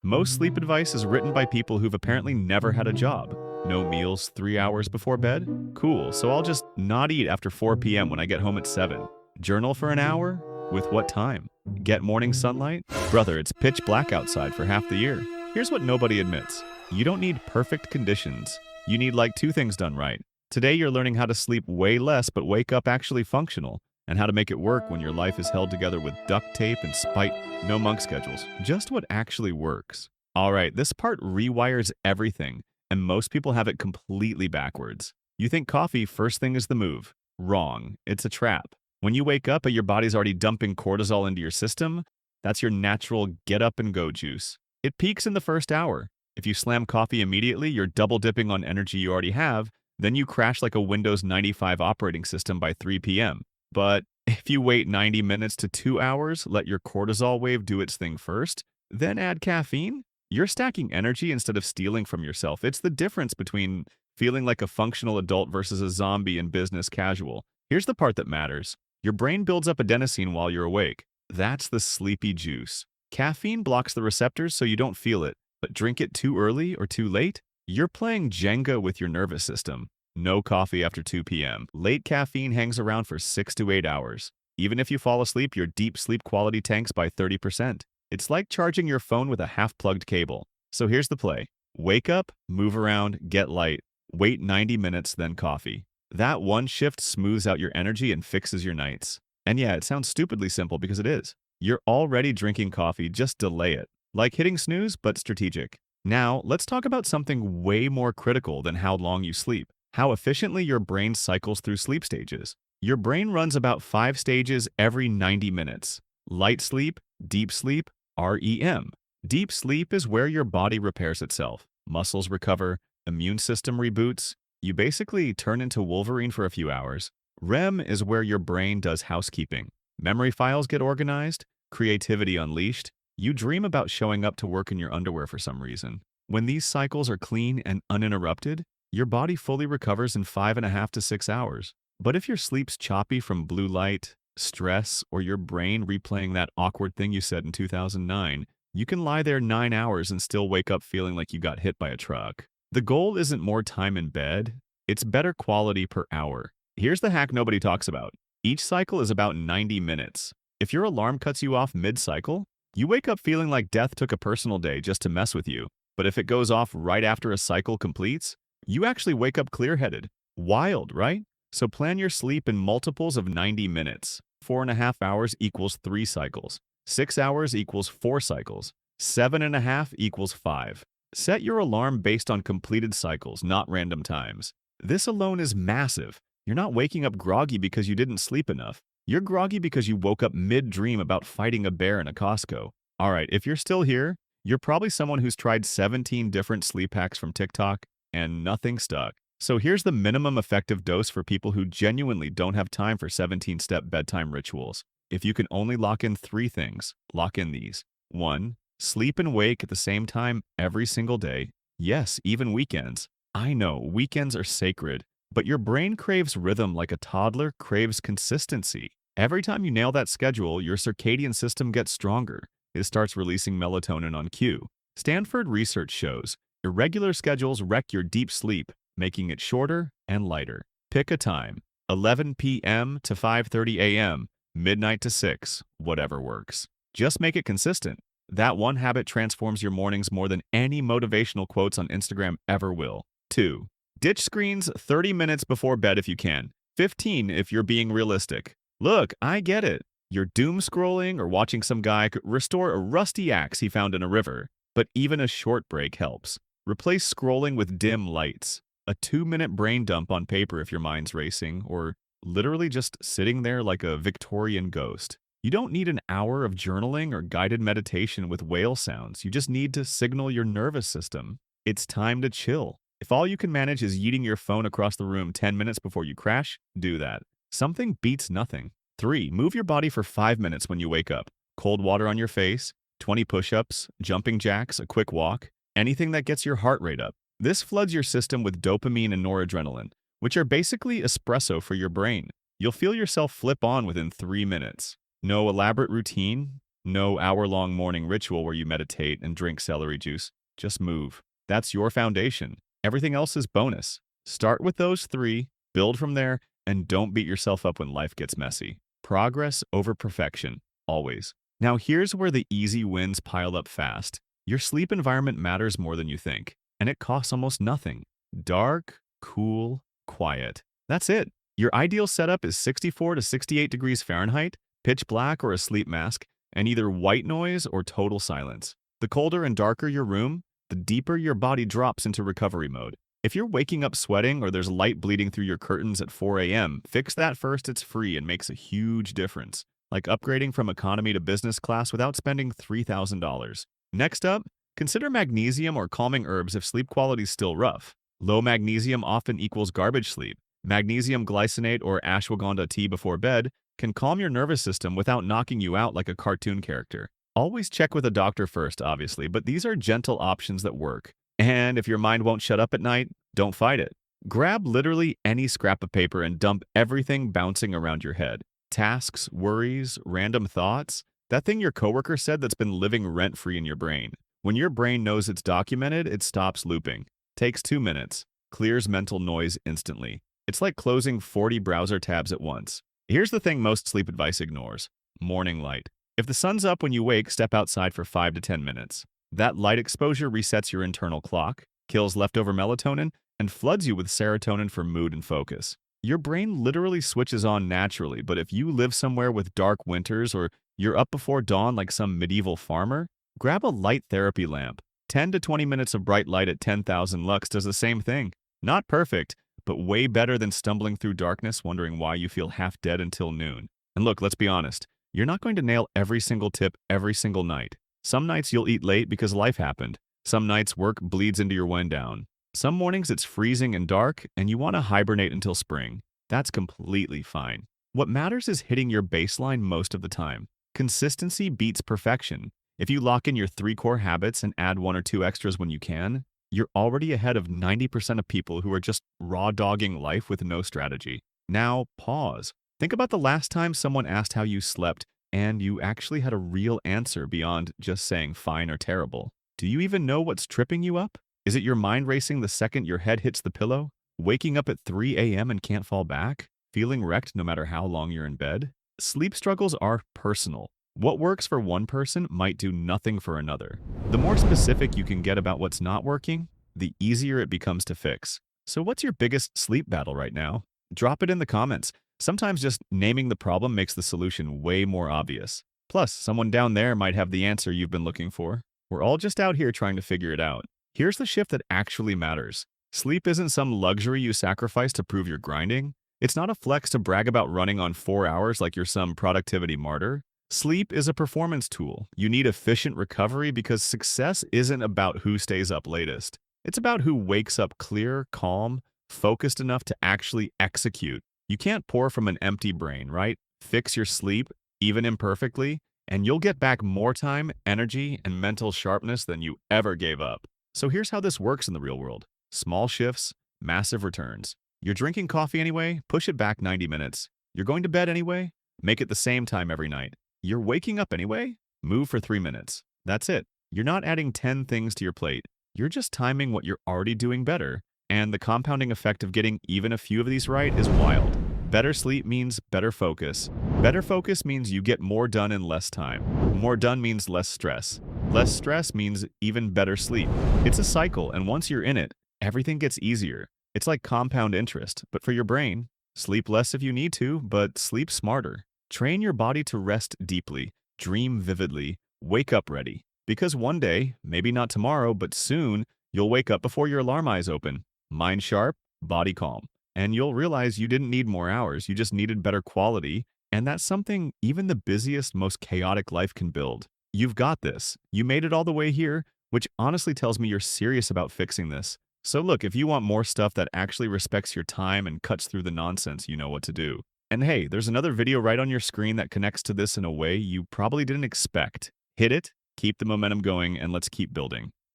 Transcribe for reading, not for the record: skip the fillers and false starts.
Most sleep advice is written by people who've apparently never had a job. No meals 3 hours before bed? Cool, so I'll just not eat after 4 p.m. when I get home at 7. Journal for an hour? With what time? Get morning sunlight? Brother, it's pitch black outside for half the year. Here's what nobody admits. You don't need perfect conditions. You need like two things done right. Today you're learning how to sleep way less but wake up actually functional, and how to make it work when your life is held together with duct tape and spite. No monk schedules, just what actually works. Alright, this part rewires everything, and most people have it completely backwards. You think coffee first thing is the move. Wrong, it's a trap. When you wake up and your body's already dumping cortisol into your system, that's your natural get up and go juice. It peaks in the first hour. If you slam coffee immediately, you're double dipping on energy you already have, then you crash like a Windows 95 operating system by 3 p.m. But if you wait 90 minutes to 2 hours, let your cortisol wave do its thing first, then add caffeine, you're stacking energy instead of stealing from yourself. It's the difference between feeling like a functional adult versus a zombie in business casual. Here's the part that matters. Your brain builds up adenosine while you're awake. That's the sleepy juice. Caffeine blocks the receptors so you don't feel it, but drink it too early or too late, you're playing Jenga with your nervous system. No coffee after 2 p.m. Late caffeine hangs around for 6 to 8 hours. Even if you fall asleep, your deep sleep quality tanks by 30%. It's like charging your phone with a half-plugged cable. So here's the play. Wake up, move around, get light, wait 90 minutes, then coffee. That one shift smooths out your energy and fixes your nights. And yeah, it sounds stupidly simple because it is. You're already drinking coffee, just delay it. Like hitting snooze, but strategic. Now, let's talk about something way more critical than how long you sleep. How efficiently your brain cycles through sleep stages. Your brain runs about 5 stages every 90 minutes. Light sleep, deep sleep, REM. Deep sleep is where your body repairs itself. Muscles recover, immune system reboots. You basically turn into Wolverine for a few hours. REM is where your brain does housekeeping. Memory files get organized, creativity unleashed. You dream about showing up to work in your underwear for some reason. When these cycles are clean and uninterrupted, your body fully recovers in 5.5 to 6 hours. But if your sleep's choppy from blue light, stress, or your brain replaying that awkward thing you said in 2009, you can lie there 9 hours and still wake up feeling like you got hit by a truck. The goal isn't more time in bed, it's better quality per hour. Here's the hack nobody talks about. Each cycle is about 90 minutes. If your alarm cuts you off mid-cycle, you wake up feeling like death took a personal day just to mess with you. But if it goes off right after a cycle completes, you actually wake up clear-headed. Wild, right? So plan your sleep in multiples of 90 minutes. 4.5 hours equals 3 cycles. 6 hours equals 4 cycles. 7.5 equals 5. Set your alarm based on completed cycles, not random times. This alone is massive. You're not waking up groggy because you didn't sleep enough. You're groggy because you woke up mid-dream about fighting a bear in a Costco. Alright, if you're still here, you're probably someone who's tried 17 different sleep hacks from TikTok and nothing stuck. So here's the minimum effective dose for people who genuinely don't have time for 17-step bedtime rituals. If you can only lock in 3 things, lock in these. 1. Sleep and wake at the same time every single day. Yes, even weekends. I know, weekends are sacred, but your brain craves rhythm like a toddler craves consistency. Every time you nail that schedule, your circadian system gets stronger. It starts releasing melatonin on cue. Stanford research shows irregular schedules wreck your deep sleep, making it shorter and lighter. Pick a time, 11 p.m. to 5:30 a.m., midnight to 6, whatever works. Just make it consistent. That one habit transforms your mornings more than any motivational quotes on Instagram ever will. 2. Ditch screens 30 minutes before bed if you can. 15 if you're being realistic. Look, I get it. You're doom scrolling or watching some guy restore a rusty axe he found in a river. But even a short break helps. Replace scrolling with dim lights. A 2-minute brain dump on paper if your mind's racing, or literally just sitting there like a Victorian ghost. You don't need an hour of journaling or guided meditation with whale sounds. You just need to signal your nervous system. It's time to chill. If all you can manage is yeeting your phone across the room 10 minutes before you crash, do that. Something beats nothing. 3. Move your body for 5 minutes when you wake up. Cold water on your face, 20 push-ups, jumping jacks, a quick walk, anything that gets your heart rate up. This floods your system with dopamine and noradrenaline, which are basically espresso for your brain. You'll feel yourself flip on within 3 minutes. No elaborate routine, No hour-long morning ritual where you meditate and drink celery juice. Just move. That's your foundation. Everything else is bonus. Start with those three, build from there, and don't beat yourself up when life gets messy. Progress over perfection, always. Now here's where the easy wins pile up fast. Your sleep environment matters more than you think, and it costs almost nothing. Dark, cool, quiet. That's it. Your ideal setup is 64 to 68 degrees Fahrenheit, pitch black or a sleep mask, and either white noise or total silence. The colder and darker your room, the deeper your body drops into recovery mode. If you're waking up sweating or there's light bleeding through your curtains at 4 a.m., fix that first. It's free and makes a huge difference, like upgrading from economy to business class without spending $3,000. Next up, consider magnesium or calming herbs if sleep quality is still rough. Low magnesium often equals garbage sleep. Magnesium glycinate or ashwagandha tea before bed can calm your nervous system without knocking you out like a cartoon character. Always check with a doctor first, obviously, but these are gentle options that work. And if your mind won't shut up at night, don't fight it. Grab literally any scrap of paper and dump everything bouncing around your head. Tasks, worries, random thoughts, that thing your coworker said that's been living rent-free in your brain. When your brain knows it's documented, it stops looping. Takes 2 minutes. Clears mental noise instantly. It's like closing 40 browser tabs at once. Here's the thing most sleep advice ignores. Morning light. If the sun's up when you wake, step outside for 5 to 10 minutes. That light exposure resets your internal clock, kills leftover melatonin, and floods you with serotonin for mood and focus. Your brain literally switches on naturally, but if you live somewhere with dark winters or you're up before dawn like some medieval farmer, grab a light therapy lamp. 10 to 20 minutes of bright light at 10,000 lux does the same thing. Not perfect, but way better than stumbling through darkness wondering why you feel half dead until noon. And look, let's be honest, you're not going to nail every single tip every single night. Some nights you'll eat late because life happened. Some nights work bleeds into your wind down. Some mornings it's freezing and dark and you want to hibernate until spring. That's completely fine. What matters is hitting your baseline most of the time. Consistency beats perfection. If you lock in your 3 core habits and add 1 or 2 extras when you can, you're already ahead of 90% of people who are just raw dogging life with no strategy. Now, pause. Think about the last time someone asked how you slept and you actually had a real answer beyond just saying fine or terrible. Do you even know what's tripping you up? Is it your mind racing the second your head hits the pillow? Waking up at 3 a.m. and can't fall back? Feeling wrecked no matter how long you're in bed? Sleep struggles are personal. What works for one person might do nothing for another. The more specific you can get about what's not working, the easier it becomes to fix. So what's your biggest sleep battle right now? Drop it in the comments. Sometimes just naming the problem makes the solution way more obvious. Plus, someone down there might have the answer you've been looking for. We're all just out here trying to figure it out. Here's the shift that actually matters. Sleep isn't some luxury you sacrifice to prove you're grinding. It's not a flex to brag about running on 4 hours like you're some productivity martyr. Sleep is a performance tool. You need efficient recovery because success isn't about who stays up latest. It's about who wakes up clear, calm, focused enough to actually execute. You can't pour from an empty brain, right? Fix your sleep, even imperfectly, and you'll get back more time, energy, and mental sharpness than you ever gave up. So here's how this works in the real world. Small shifts, massive returns. You're drinking coffee anyway? Push it back 90 minutes. You're going to bed anyway? Make it the same time every night. You're waking up anyway? Move for 3 minutes. That's it. You're not adding 10 things to your plate. You're just timing what you're already doing better. And the compounding effect of getting even a few of these right is wild. Better sleep means better focus. Better focus means you get more done in less time. More done means less stress. Less stress means even better sleep. It's a cycle, and once you're in it, everything gets easier. It's like compound interest, but for your brain. Sleep less if you need to, but sleep smarter. Train your body to rest deeply, dream vividly, wake up ready. Because one day, maybe not tomorrow, but soon, you'll wake up before your alarm eyes open. Mind sharp, body calm. And you'll realize you didn't need more hours, you just needed better quality. And that's something even the busiest, most chaotic life can build. You've got this. You made it all the way here, which honestly tells me you're serious about fixing this. So look, if you want more stuff that actually respects your time and cuts through the nonsense, you know what to do. And hey, there's another video right on your screen that connects to this in a way you probably didn't expect. Hit it, keep the momentum going, and let's keep building.